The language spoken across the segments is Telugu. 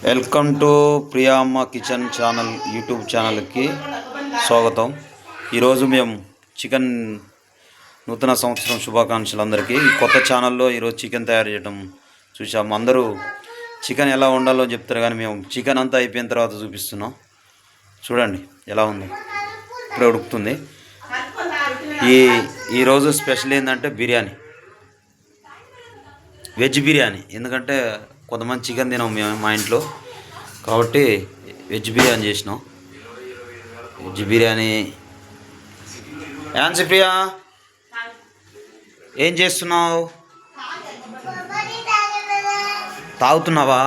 వెల్కమ్ టు ప్రియా అమ్మ కిచెన్ ఛానల్ యూట్యూబ్ ఛానల్కి స్వాగతం. ఈరోజు మేము చికెన్ నూతన సంవత్సరం శుభాకాంక్షలు అందరికీ. ఈ కొత్త ఛానల్లో ఈరోజు చికెన్ తయారు చేయడం చూసాము. అందరూ చికెన్ ఎలా వండాలో చెప్తారు, కానీ మేము చికెన్ అంతా అయిపోయిన తర్వాత చూపిస్తున్నాం. చూడండి ఎలా ఉందో, ఇప్పుడే ఉడుకుతుంది. ఈరోజు స్పెషల్ ఏంటంటే బిర్యానీ, వెజ్ బిర్యానీ. ఎందుకంటే కొంతమంది చికెన్ తినాం మేము మా ఇంట్లో, కాబట్టి వెజ్ బిర్యానీ చేసినాం. వెజ్ బిర్యానీ. యాన్సి ప్రియా, ఏం చేస్తున్నావు? తాగుతున్నావా?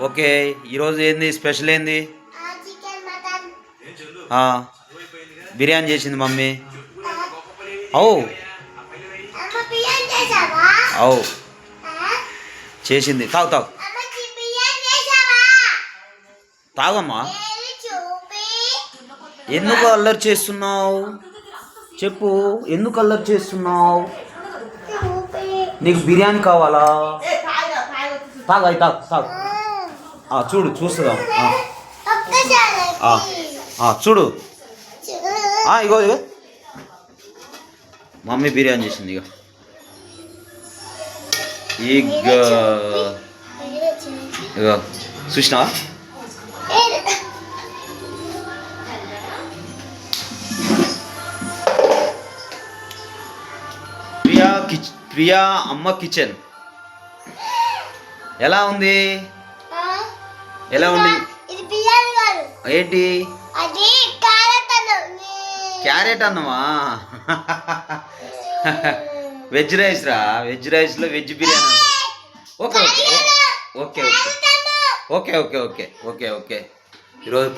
ఓకే. ఈరోజు ఏంది స్పెషల్? ఏంది? బిర్యానీ చేసింది మమ్మీ. అవు అవు చేసింది. తాగు తాగు తాగమ్మా. ఎందుకు అల్లరి చేస్తున్నావు? చెప్పు, ఎందుకు అల్లరి చేస్తున్నావు? నీకు బిర్యానీ కావాలా? తాగు, అయి తాగు తాగు. చూడు, చూస్తుందాం. చూడు, ఇగో ఇగో మమ్మీ బిర్యానీ చేసింది. ఇగో చూసినా? ప్రియా అమ్మ కిచెన్ ఎలా ఉంది? ఎలా ఉంది? ఏంటి? క్యారెట్ అన్నమా? వెజ్ రైస్ రా. వెజ్ రైస్లో veg biryani. Okay okay okay okay okay okay okay. ఈరోజు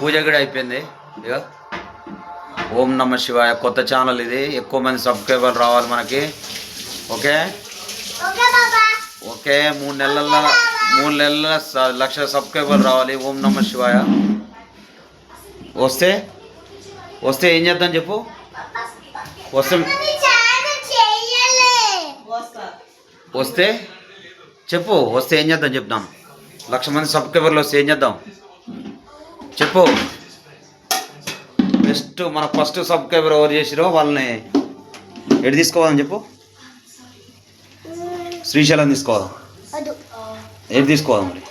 పూజ కూడా అయిపోయింది. ఇక ఓం నమ శివాయ. కొత్త ఛానల్ ఇది, ఎక్కువ మంది సబ్స్క్రైబర్లు రావాలి మనకి. Okay okay. 3 నెలల 1,00,000 సబ్స్క్రైబర్లు రావాలి. ఓం నమ శివాయ. వస్తే ఏం చేద్దాం చెప్పు? వస్తే చెప్పు. వస్తే ఏం చేద్దాం చెప్దాం? 1,00,000 మంది సబ్స్క్రైబర్లు వస్తే ఏం చేద్దాం చెప్పు? బెస్ట్ మన ఫస్ట్ సబ్స్క్రైబర్ ఎవరు చేసిరో వాళ్ళని ఎటు తీసుకోవాలని చెప్పు? శ్రీశైలం తీసుకోవాలి. ఎటు తీసుకోవాలి మరి?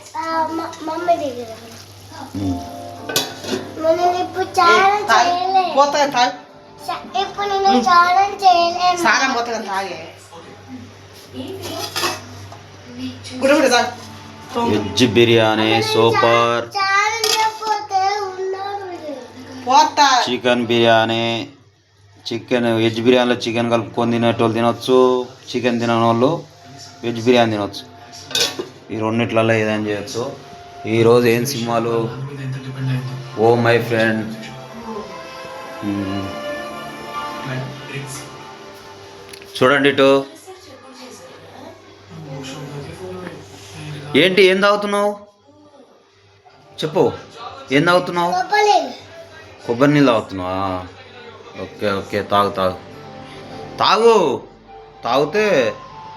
Veg biryani super. Chicken biryani. Veg బిర్యానీలో చికెన్ కలుపుకొని తినేటోళ్ళు తినొచ్చు, చికెన్ తినని వాళ్ళు వెజ్ బిర్యానీ తినొచ్చు. ఈ రెండిట్లలో ఏదైనా చేయొచ్చు. ఈరోజు ఏం సినిమాలు? Oh my friend. చూడండి ఇటు. ఏంటి, ఏం తాగుతున్నావు చెప్పు? ఏం తాగుతున్నావు? కొబ్బరి నీళ్ళు తాగుతున్నావా? Okay okay. తాగు తాగు తాగు. తాగితే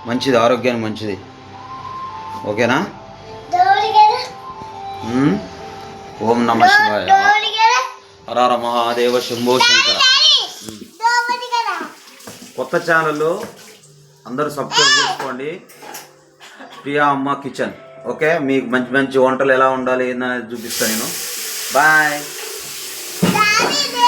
మంచిది, ఆరోగ్యానికి మంచిది. ఓకేనా? ఓం నమ శివాయ. హర మహాదేవ శంభో శంకర. కొత్త ఛానల్ అందరూ సబ్స్క్రైబ్ చేసుకోండి, ప్రియా అమ్మ కిచెన్. ఓకే, మీకు మంచి మంచి వంటలు ఎలా ఉండాలి ఏందనేది చూపిస్తాను నేను. బాయ్.